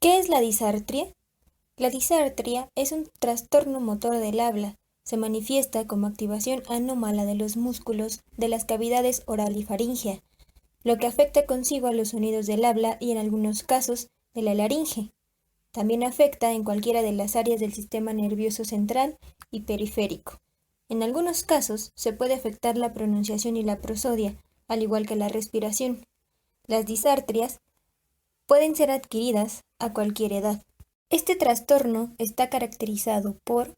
¿Qué es la disartria? La disartria es un trastorno motor del habla. Se manifiesta como activación anómala de los músculos de las cavidades oral y faríngea, lo que afecta consigo a los sonidos del habla y en algunos casos de la laringe. También afecta en cualquiera de las áreas del sistema nervioso central y periférico. En algunos casos se puede afectar la pronunciación y la prosodia, al igual que la respiración. Las disartrias pueden ser adquiridas a cualquier edad. Este trastorno está caracterizado por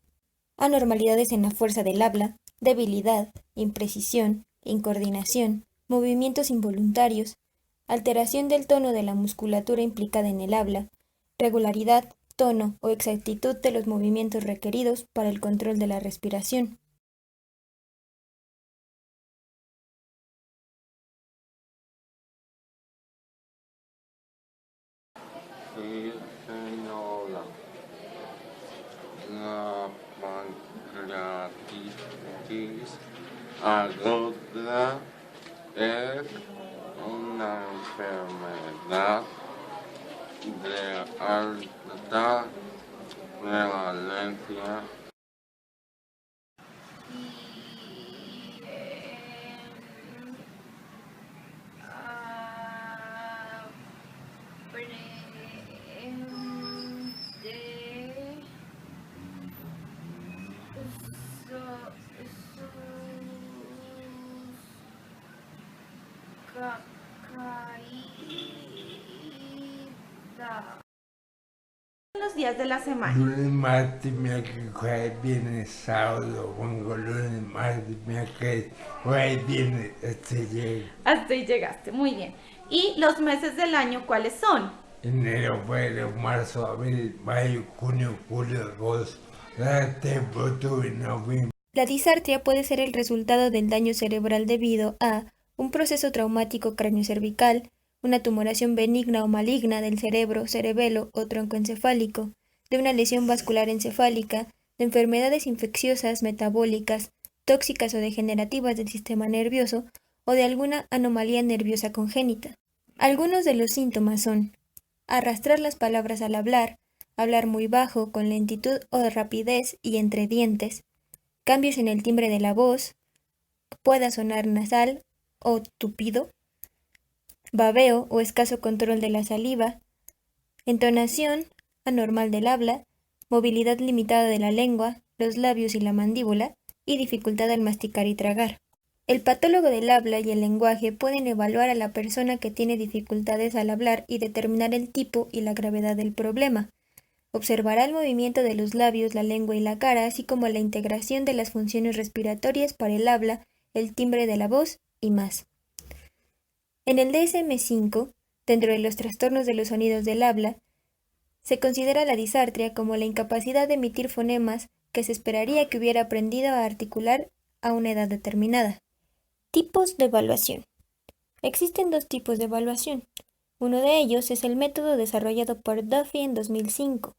anormalidades en la fuerza del habla, debilidad, imprecisión, incoordinación, movimientos involuntarios, alteración del tono de la musculatura implicada en el habla, regularidad, tono o exactitud de los movimientos requeridos para el control de la respiración. Sí, señora. La pancreatitis aguda es una enfermedad de alta prevalencia Los días de la semana. Lunes, martes, miércoles, jueves, viernes, sábado, domingo, lunes, martes, miércoles, jueves, viernes, Hasta ahí llegaste, muy bien. ¿Y los meses del año cuáles son? enero, febrero, marzo, abril, mayo, junio, julio, agosto, septiembre, octubre, noviembre. La disartria puede ser el resultado del daño cerebral debido a un proceso traumático craneocervical, una tumoración benigna o maligna del cerebro, cerebelo o tronco encefálico, de una lesión vascular encefálica, de enfermedades infecciosas, metabólicas, tóxicas o degenerativas del sistema nervioso o de alguna anomalía nerviosa congénita. Algunos de los síntomas son arrastrar las palabras al hablar, hablar muy bajo, con lentitud o rapidez y entre dientes, cambios en el timbre de la voz, pueda sonar nasal o tupido, babeo o escaso control de la saliva, entonación anormal del habla, movilidad limitada de la lengua, los labios y la mandíbula, y dificultad al masticar y tragar. El patólogo del habla y el lenguaje pueden evaluar a la persona que tiene dificultades al hablar y determinar el tipo y la gravedad del problema. Observará el movimiento de los labios, la lengua y la cara, así como la integración de las funciones respiratorias para el habla, el timbre de la voz y más. En el DSM-5, dentro de los trastornos de los sonidos del habla, se considera la disartria como la incapacidad de emitir fonemas que se esperaría que hubiera aprendido a articular a una edad determinada. Tipos de evaluación. Existen dos tipos de evaluación. Uno de ellos es el método desarrollado por Duffy en 2005,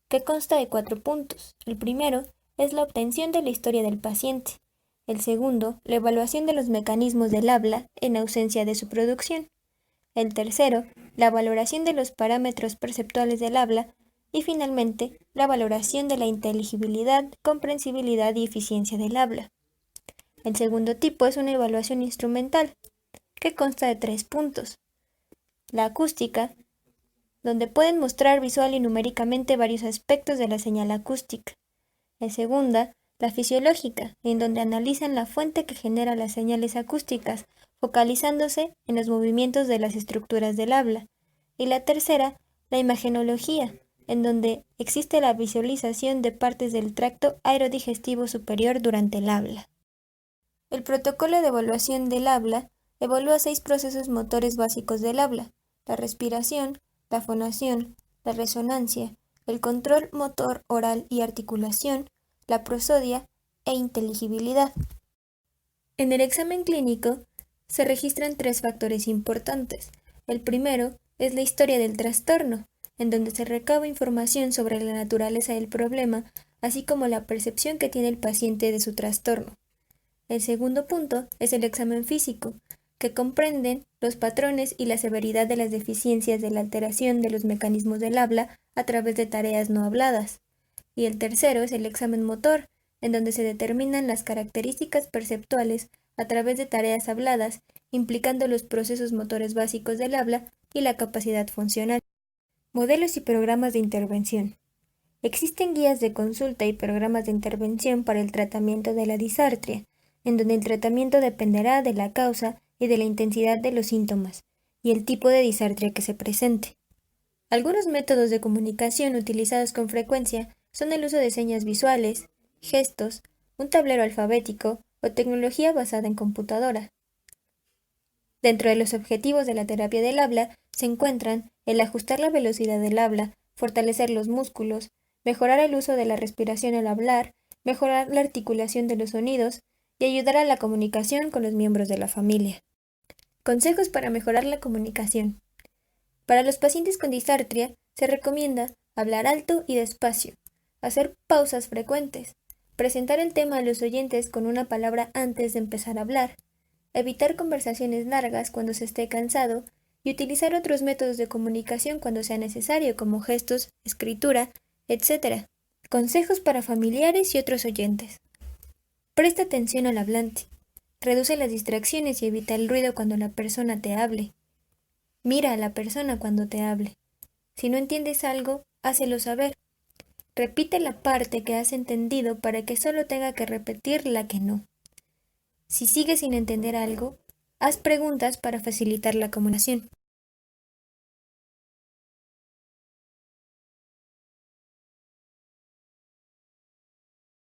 que consta de 4 puntos. El primero es la obtención de la historia del paciente. El segundo, la evaluación de los mecanismos del habla en ausencia de su producción. El tercero, la valoración de los parámetros perceptuales del habla. Y finalmente, la valoración de la inteligibilidad, comprensibilidad y eficiencia del habla. El segundo tipo es una evaluación instrumental, que consta de 3 puntos. La acústica, donde pueden mostrar visual y numéricamente varios aspectos de la señal acústica. La segunda, la fisiológica, en donde analizan la fuente que genera las señales acústicas, focalizándose en los movimientos de las estructuras del habla. Y la tercera, la imagenología, en donde existe la visualización de partes del tracto aerodigestivo superior durante el habla. El protocolo de evaluación del habla evalúa 6 procesos motores básicos del habla: la respiración, la fonación, la resonancia, el control motor oral y articulación, la prosodia e inteligibilidad. En el examen clínico se registran 3 factores importantes. El primero es la historia del trastorno, en donde se recaba información sobre la naturaleza del problema, así como la percepción que tiene el paciente de su trastorno. El segundo punto es el examen físico, que comprenden los patrones y la severidad de las deficiencias de la alteración de los mecanismos del habla a través de tareas no habladas. Y el tercero es el examen motor, en donde se determinan las características perceptuales a través de tareas habladas, implicando los procesos motores básicos del habla y la capacidad funcional. Modelos y programas de intervención. Existen guías de consulta y programas de intervención para el tratamiento de la disartria, en donde el tratamiento dependerá de la causa y de la intensidad de los síntomas, y el tipo de disartria que se presente. Algunos métodos de comunicación utilizados con frecuencia son el uso de señas visuales, gestos, un tablero alfabético o tecnología basada en computadora. Dentro de los objetivos de la terapia del habla se encuentran el ajustar la velocidad del habla, fortalecer los músculos, mejorar el uso de la respiración al hablar, mejorar la articulación de los sonidos y ayudar a la comunicación con los miembros de la familia. Consejos para mejorar la comunicación. Para los pacientes con disartria se recomienda hablar alto y despacio, hacer pausas frecuentes, presentar el tema a los oyentes con una palabra antes de empezar a hablar, evitar conversaciones largas cuando se esté cansado y utilizar otros métodos de comunicación cuando sea necesario, como gestos, escritura, etc. Consejos para familiares y otros oyentes. Presta atención al hablante. Reduce las distracciones y evita el ruido cuando la persona te hable. Mira a la persona cuando te hable. Si no entiendes algo, hácelo saber. Repite la parte que has entendido para que solo tenga que repetir la que no. Si sigues sin entender algo, haz preguntas para facilitar la comunicación.